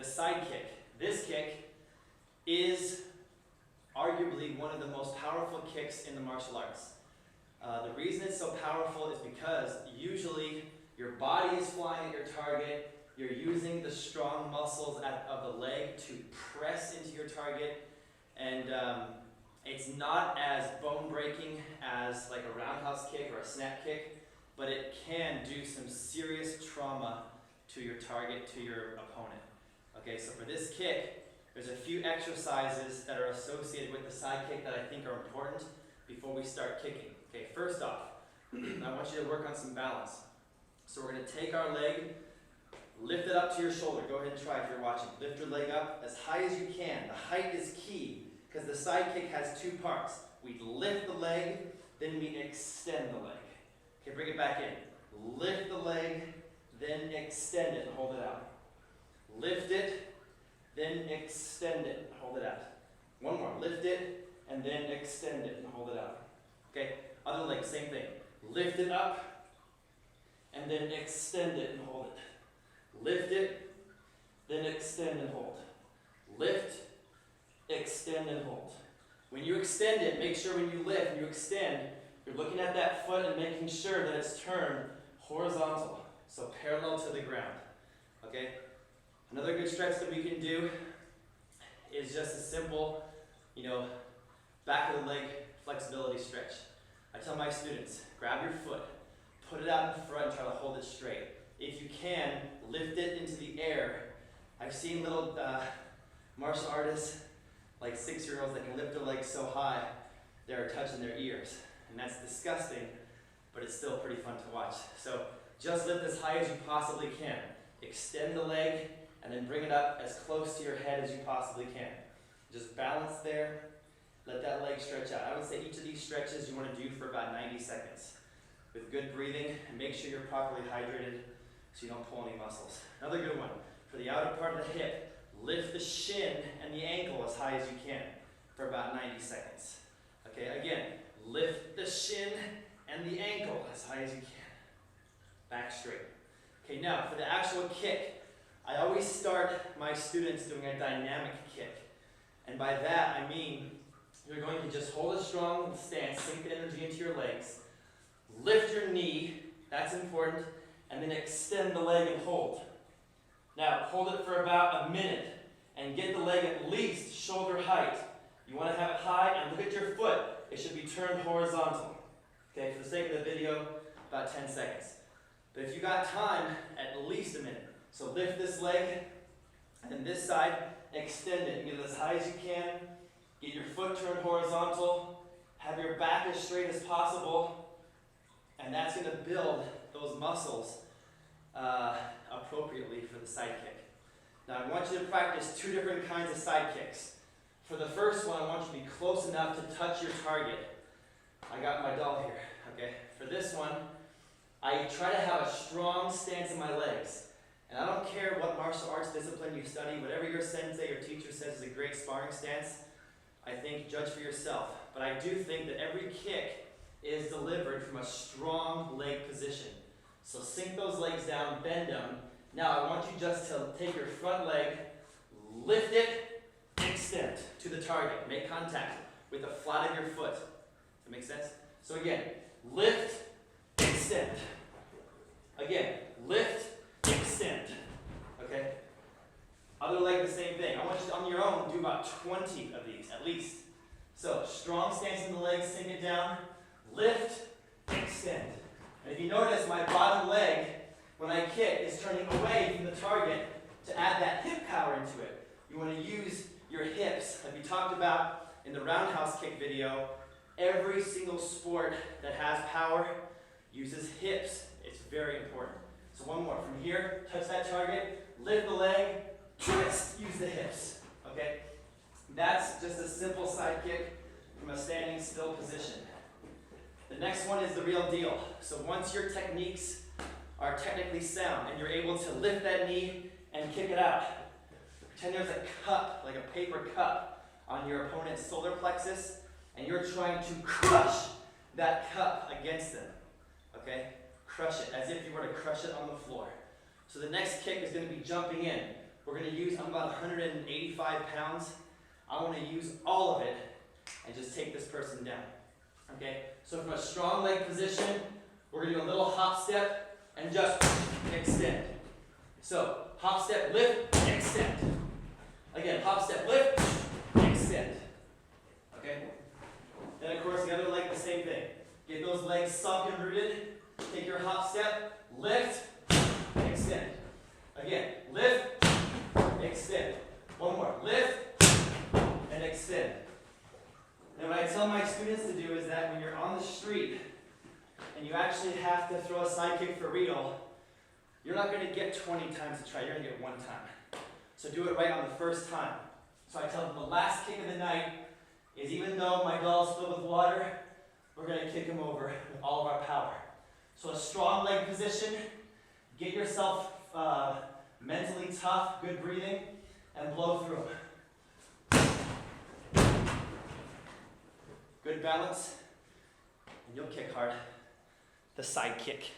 side kick. This kick is arguably one of the most powerful kicks in the martial arts. The reason it's so powerful is because usually your body is flying at your target, you're using the strong muscles of the leg to press into your target, and it's not as bone-breaking as like a roundhouse kick or a snap kick, but it can do some serious trauma to your target, to your opponent. Okay, so for this kick, there's a few exercises that are associated with the side kick that I think are important before we start kicking. Okay, first off, I want you to work on some balance. So we're going to take our leg, lift it up to your shoulder. Go ahead and try if you're watching. Lift your leg up as high as you can. The height is key because the side kick has two parts. We lift the leg, then we extend the leg. Okay, bring it back in. Lift the leg, then extend it and hold it out. Lift it, then extend it and hold it out. One more. Lift it, and then extend it and hold it out. Okay, other leg, same thing. Lift it up, and then extend it and hold it. Lift it, then extend and hold. Lift, extend and hold. When you extend it, make sure when you lift and you extend, you're looking at that foot and making sure that it's turned horizontal, so parallel to the ground. Okay? Another good stretch that we can do is just a simple, back of the leg flexibility stretch. I tell my students, grab your foot, put it out in front and try to hold it straight. If you can, lift it into the air. I've seen little martial artists, like 6-year-olds, that can lift their legs so high, they're touching their ears. And that's disgusting, but it's still pretty fun to watch. So just lift as high as you possibly can. Extend the leg, and then bring it up as close to your head as you possibly can. Just balance there. Let that leg stretch out. I would say each of these stretches you want to do for about 90 seconds with good breathing, and make sure you're properly hydrated so you don't pull any muscles. Another good one, for the outer part of the hip, lift the shin and the ankle as high as you can for about 90 seconds. Okay, again, lift the shin and the ankle as high as you can. Back straight. Okay, now for the actual kick, I always start my students doing a dynamic kick. And by that I mean you're going to just hold a strong stance, sink the energy into your legs, lift your knee, that's important, and then extend the leg and hold. Now hold it for about a minute and get the leg at least shoulder height. You want to have it high, and look at your foot. It should be turned horizontal. Okay, for the sake of the video, about 10 seconds. But if you got time, at least a minute. So lift this leg, and then this side, extend it. Get it as high as you can. Get your foot turned horizontal. Have your back as straight as possible. And that's going to build those muscles appropriately for the side kick. Now I want you to practice two different kinds of side kicks. For the first one, I want you to be close enough to touch your target. I got my doll here. Okay. For this one, I try to have a strong stance in my legs. And I don't care what martial arts discipline you study, whatever your sensei or teacher says is a great sparring stance, I think judge for yourself. But I do think that every kick is delivered from a strong leg position. So sink those legs down, bend them. Now I want you just to take your front leg, lift it, extend to the target. Make contact with the flat of your foot. Does that make sense? So again, lift, extend. Again, lift, extend. Okay? Other leg, the same thing. I want you to, on your own, do about 20 of these, at least. So, strong stance in the legs, sink it down, lift, extend. And if you notice, my bottom leg, when I kick, is turning away from the target to add that hip power into it. You want to use your hips. Like we talked about in the roundhouse kick video, every single sport that has power uses hips. It's very important. So one more. From here, touch that target, lift the leg, twist, use the hips. Okay? That's just a simple side kick from a standing still position. The next one is the real deal. So once your techniques are technically sound and you're able to lift that knee and kick it out, pretend there's a cup, like a paper cup, on your opponent's solar plexus, and you're trying to crush that cup against them. Okay? Crush it, as if you were to crush it on the floor. So the next kick is going to be jumping in. We're going to use, I'm about 185 pounds. I want to use all of it and just take this person down. Okay? So from a strong leg position, we're going to do a little hop step and just extend. So hop step, lift, extend. Again, hop step, lift, extend. Okay? Then of course the other leg, the same thing. Get those legs sunk and rooted. Take your hop step, lift, extend. Again, lift, extend. One more, lift, and extend. And what I tell my students to do is that when you're on the street and you actually have to throw a side kick for real, you're not going to get 20 times to try, you're going to get one time. So do it right on the first time. So I tell them the last kick of the night is, even though my doll's filled with water, we're going to kick him over with all of our power. So a strong leg position, get yourself mentally tough, good breathing, and blow through them. Good balance, and you'll kick hard. The side kick.